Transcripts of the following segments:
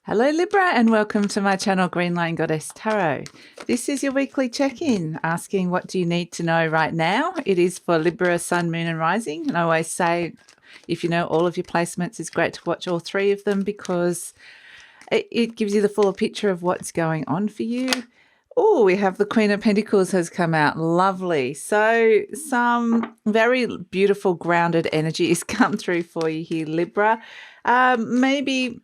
Hello Libra and welcome to my channel GreenLion Goddess Tarot. This is your weekly check-in asking what do you need to know right now. It is for Libra, Sun, Moon and Rising, and I always say if you know all of your placements it's great to watch all three of them because it gives you the fuller picture of what's going on for you. Oh, we have the Queen of Pentacles has come out. Lovely. So some very beautiful grounded energy has come through for you here, Libra. Maybe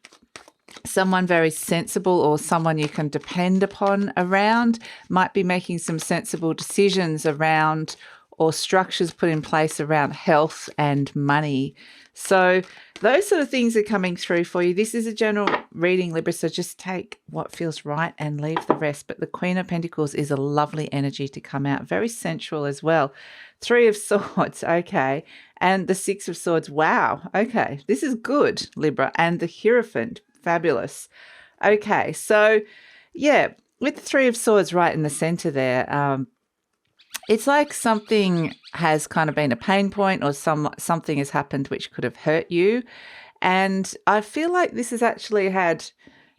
someone very sensible or someone you can depend upon around might be making some sensible decisions around or structures put in place around health and money. So those sort of things are coming through for you. This is a general reading, Libra, so just take what feels right and leave the rest. But the Queen of Pentacles is a lovely energy to come out, very sensual as well. Three of Swords, okay. And the Six of Swords, wow, okay. This is good, Libra. And the Hierophant, fabulous. Okay, so yeah, with the Three of Swords right in the center there, it's like something has kind of been a pain point or something has happened which could have hurt you. And I feel like this has actually had,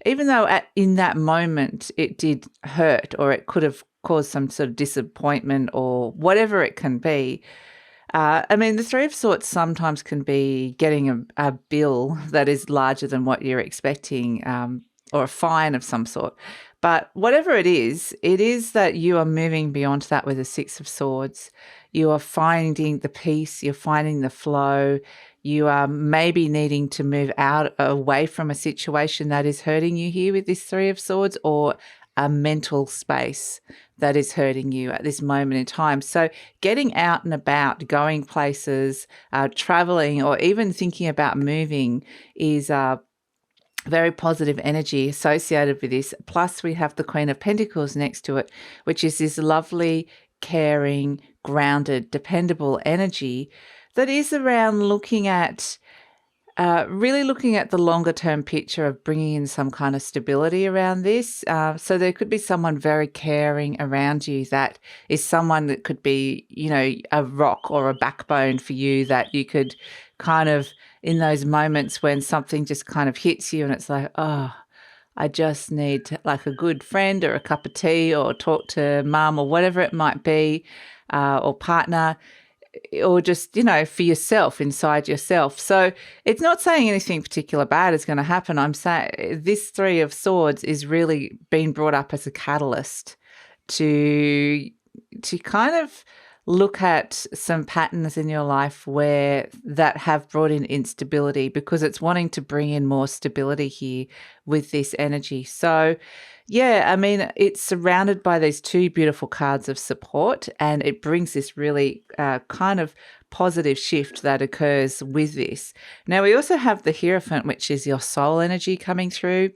even though in that moment it did hurt or it could have caused some sort of disappointment or whatever it can be, I mean, the Three of Swords sometimes can be getting a bill that is larger than what you're expecting, or a fine of some sort. But whatever it is that you are moving beyond that with the Six of Swords. You are finding the peace, you're finding the flow. You are maybe needing to move out away from a situation that is hurting you here with this Three of Swords, or a mental space that is hurting you at this moment in time. So getting out and about, going places, traveling, or even thinking about moving is very positive energy associated with this. Plus we have the Queen of Pentacles next to it, which is this lovely, caring, grounded, dependable energy that is around looking at really looking at the longer term picture of bringing in some kind of stability around this. So there could be someone very caring around you that is someone that could be, you know, a rock or a backbone for you that you could kind of, in those moments when something just kind of hits you and it's like, oh, I just need like a good friend or a cup of tea or talk to mum or whatever it might be, or partner, or just, you know, for yourself, inside yourself. So it's not saying anything particular bad is going to happen. I'm saying this Three of Swords is really being brought up as a catalyst to kind of look at some patterns in your life where that have brought in instability, because it's wanting to bring in more stability here with this energy. So yeah, I mean, it's surrounded by these two beautiful cards of support, and it brings this really kind of positive shift that occurs with this. Now, we also have the Hierophant, which is your soul energy coming through.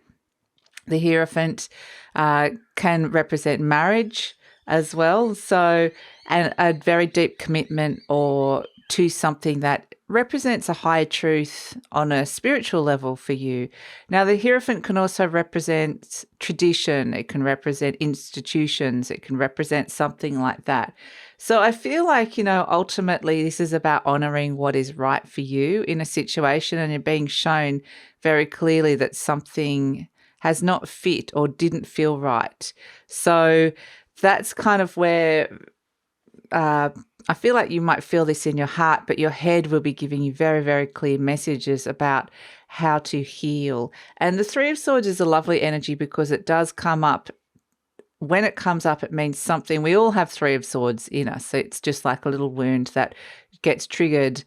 The Hierophant can represent marriage as well. So, and a very deep commitment or to something that represents a higher truth on a spiritual level for you. Now, the Hierophant can also represent tradition. It can represent institutions. It can represent something like that. So I feel like, you know, ultimately this is about honoring what is right for you in a situation, and you're being shown very clearly that something has not fit or didn't feel right. So that's kind of where I feel like you might feel this in your heart, but your head will be giving you very, very clear messages about how to heal. And the Three of Swords is a lovely energy because it does come up. When it comes up, it means something. We all have Three of Swords in us. So it's just like a little wound that gets triggered.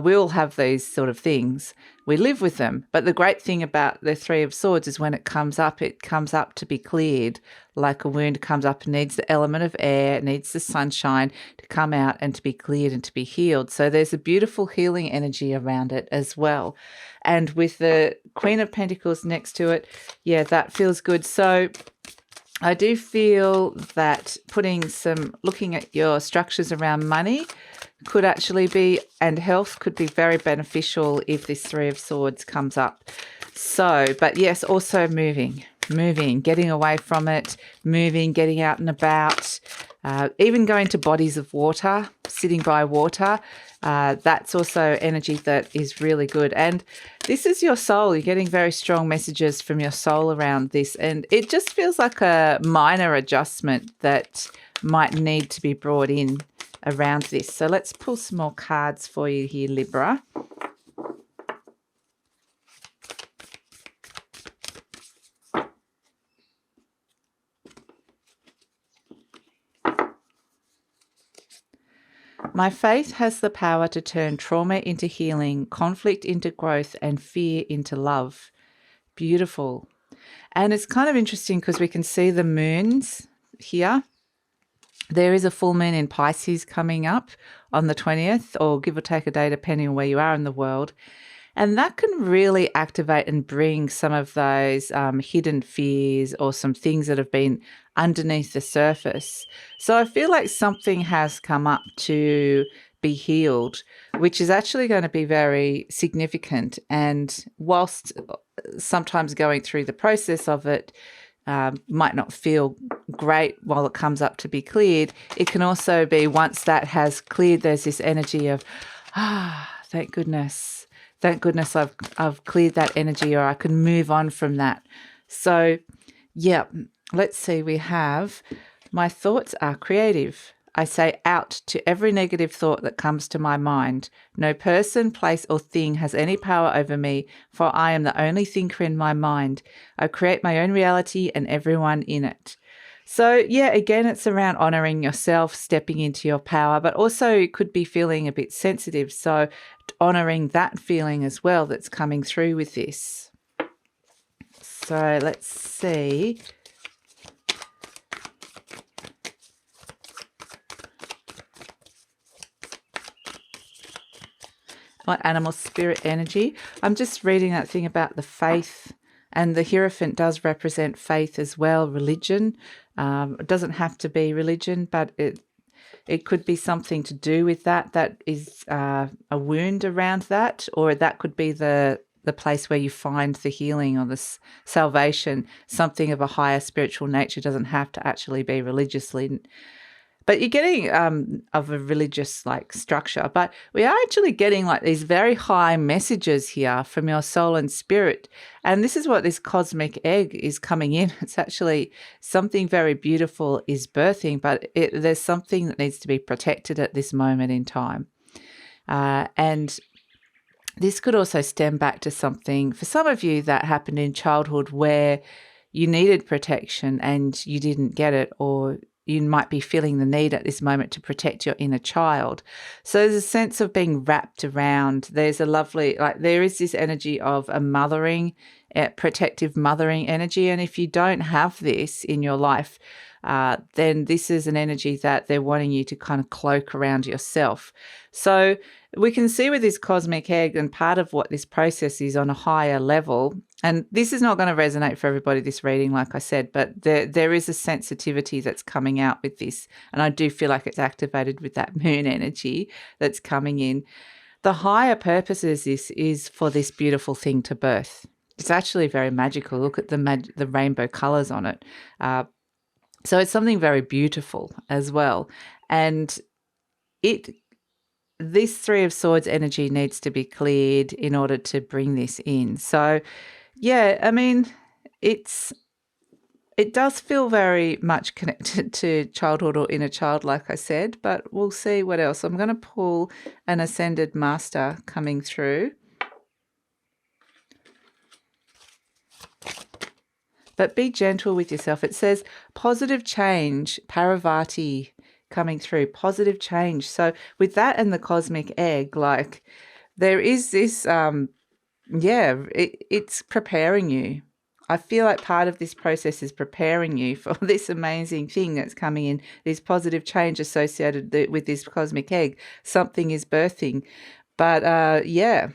We all have these sort of things. We live with them. But the great thing about the Three of Swords is when it comes up to be cleared, like a wound comes up and needs the element of air, it needs the sunshine to come out and to be cleared and to be healed. So there's a beautiful healing energy around it as well. And with the Queen of Pentacles next to it, yeah, that feels good. So I do feel that looking at your structures around money could actually be, and health could be very beneficial if this Three of Swords comes up. So, but yes, also moving, getting away from it, moving, getting out and about, even going to bodies of water, sitting by water. That's also energy that is really good. And this is your soul. You're getting very strong messages from your soul around this. And it just feels like a minor adjustment that might need to be brought in around this. So let's pull some more cards for you here, Libra. My faith has the power to turn trauma into healing, conflict into growth, and fear into love. Beautiful. And it's kind of interesting because we can see the moons here. There is a full moon in Pisces coming up on the 20th, or give or take a day, depending on where you are in the world. And that can really activate and bring some of those hidden fears or some things that have been underneath the surface. So I feel like something has come up to be healed, which is actually going to be very significant. And whilst sometimes going through the process of it might not feel great while it comes up to be cleared, it can also be, once that has cleared, there's this energy of, thank goodness. Thank goodness I've cleared that energy, or I can move on from that. So, yeah, let's see. We have, my thoughts are creative. I say out to every negative thought that comes to my mind. No person, place, or thing has any power over me, for I am the only thinker in my mind. I create my own reality and everyone in it. So, yeah, again, it's around honouring yourself, stepping into your power, but also you could be feeling a bit sensitive. So honouring that feeling as well that's coming through with this. So let's see. What animal spirit energy? I'm just reading that thing about the faith, and the Hierophant does represent faith as well, religion. It doesn't have to be religion, but it could be something to do with that. That is a wound around that, or that could be the place where you find the healing or the salvation. Something of a higher spiritual nature. Doesn't have to actually be religiously, but you're getting of a religious like structure. But we are actually getting like these very high messages here from your soul and spirit. And this is what this cosmic egg is coming in. It's actually something very beautiful is birthing, but there's something that needs to be protected at this moment in time. And this could also stem back to something for some of you that happened in childhood where you needed protection and you didn't get it, or you might be feeling the need at this moment to protect your inner child. So there's a sense of being wrapped around. There's a lovely, there is this energy of a mothering, protective mothering energy. And if you don't have this in your life, then this is an energy that they're wanting you to kind of cloak around yourself. So we can see with this cosmic egg, and part of what this process is on a higher level, and this is not going to resonate for everybody, this reading, like I said, but there is a sensitivity that's coming out with this. And I do feel like it's activated with that moon energy that's coming in. The higher purpose is this is for this beautiful thing to birth. It's actually very magical. Look at the rainbow colours on it. So it's something very beautiful as well. And this Three of Swords energy needs to be cleared in order to bring this in. So, yeah, I mean, it does feel very much connected to childhood or inner child, like I said, but we'll see what else. I'm going to pull an Ascended Master coming through. But be gentle with yourself. It says positive change, Parvati coming through, positive change. So with that and the cosmic egg, like there is this, it's preparing you. I feel like part of this process is preparing you for this amazing thing that's coming in, this positive change associated with this cosmic egg. Something is birthing. But it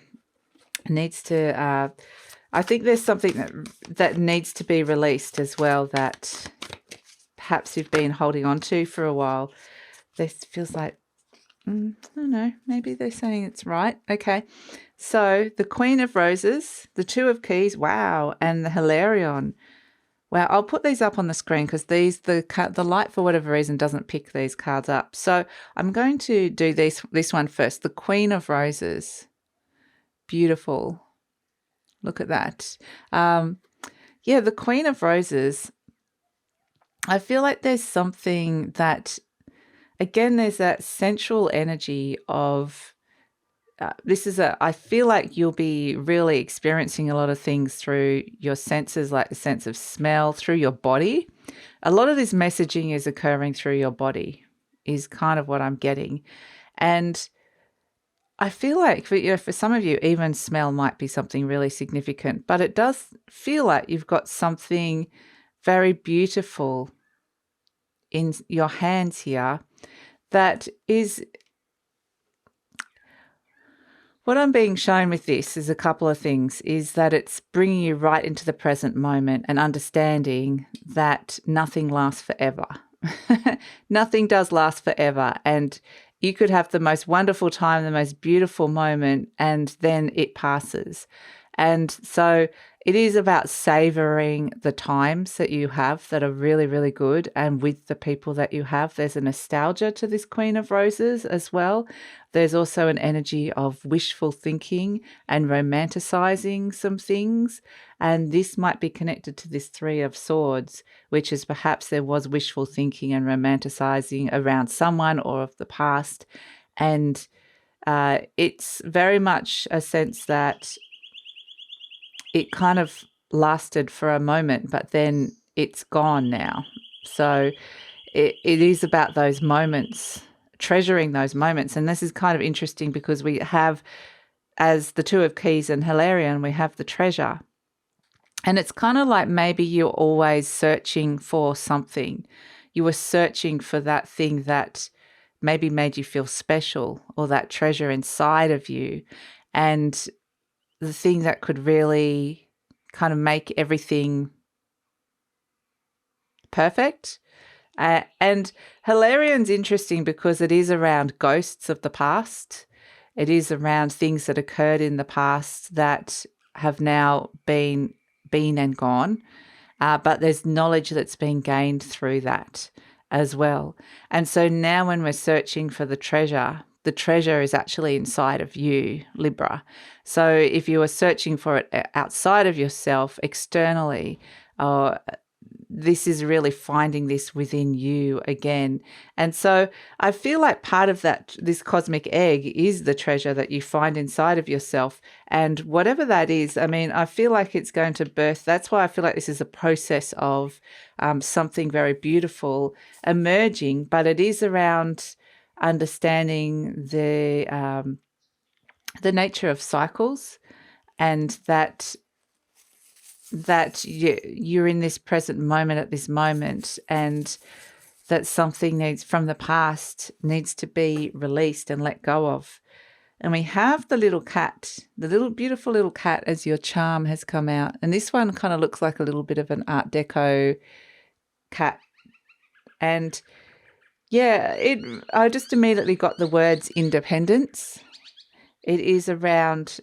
needs to, I think there's something that needs to be released as well that perhaps you've been holding on to for a while. This feels like, I don't know, maybe they're saying it's right. Okay. So the Queen of Roses, the Two of Keys, wow, and the Hilarion. Well, I'll put these up on the screen because the light for whatever reason doesn't pick these cards up. So I'm going to do this one first. The Queen of Roses. Beautiful. Look at that. Yeah, the Queen of Roses. I feel like there's something that, again, there's that sensual energy of I feel like you'll be really experiencing a lot of things through your senses, like the sense of smell, through your body. A lot of this messaging is occurring through your body, is kind of what I'm getting. And I feel like for some of you, even smell might be something really significant, but it does feel like you've got something very beautiful in your hands here that is. What I'm being shown with this is a couple of things, is that it's bringing you right into the present moment and understanding that nothing lasts forever. Nothing does last forever. And you could have the most wonderful time, the most beautiful moment, and then it passes. And so it is about savoring the times that you have that are really, really good, and with the people that you have. There's a nostalgia to this Queen of Roses as well. There's also an energy of wishful thinking and romanticizing some things. And this might be connected to this Three of Swords, which is perhaps there was wishful thinking and romanticizing around someone or of the past. And it's very much a sense that it kind of lasted for a moment, but then it's gone now. So it is about those moments, treasuring those moments. And this is kind of interesting because we have, as the Two of Keys and Hilarion, we have the treasure. And it's kind of like maybe you're always searching for something. You were searching for that thing that maybe made you feel special, or that treasure inside of you. And the thing that could really kind of make everything perfect. And Hilarion's interesting because it is around ghosts of the past. It is around things that occurred in the past that have now been and gone. But there's knowledge that's been gained through that as well. And so now when we're searching for the treasure is actually inside of you, Libra. So if you are searching for it outside of yourself, externally, this is really finding this within you again. And so I feel like part of that, this cosmic egg, is the treasure that you find inside of yourself. And whatever that is, I mean, I feel like it's going to birth. That's why I feel like this is a process of something very beautiful emerging, but it is around understanding the nature of cycles, and that you're in this present moment at this moment, and that something from the past needs to be released and let go of. And we have the little cat, the little beautiful little cat, as your charm has come out. And this one kind of looks like a little bit of an Art Deco cat. And yeah, I just immediately got the words independence. It is around,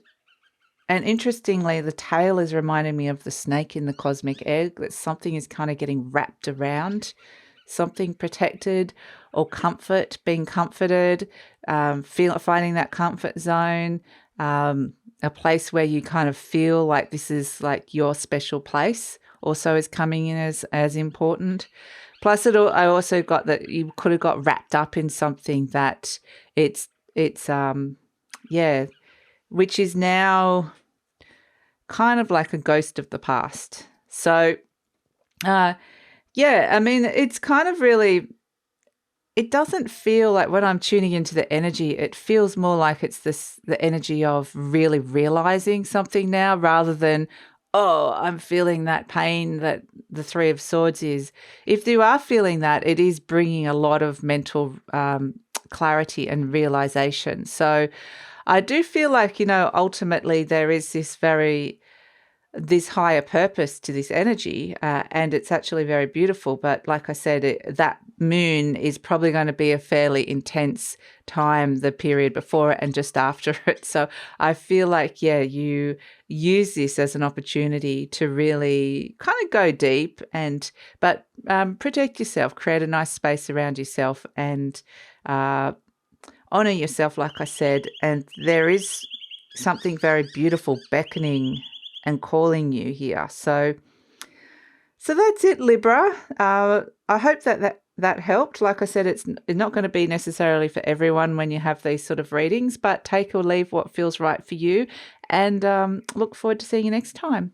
and interestingly, the tail is reminding me of the snake in the cosmic egg, that something is kind of getting wrapped around, something protected, or comfort, being comforted, finding that comfort zone, a place where you kind of feel like this is like your special place also is coming in as important. Plus, I also got that you could have got wrapped up in something that it's which is now kind of like a ghost of the past. So, I mean, it's kind of really, it doesn't feel like, when I'm tuning into the energy, it feels more like it's the energy of really realizing something now, rather than, oh, I'm feeling that pain that the Three of Swords is. If you are feeling that, it is bringing a lot of mental clarity and realization. So I do feel like, ultimately there is this very this higher purpose to this energy, and it's actually very beautiful. But like I said, that moon is probably going to be a fairly intense time, the period before it and just after it. So I feel like, yeah, you use this as an opportunity to really kind of go deep but protect yourself, create a nice space around yourself, and honor yourself, like I said. And there is something very beautiful beckoning and calling you here. So that's it, Libra. I hope that helped. Like I said, it's not going to be necessarily for everyone when you have these sort of readings, but take or leave what feels right for you. And look forward to seeing you next time.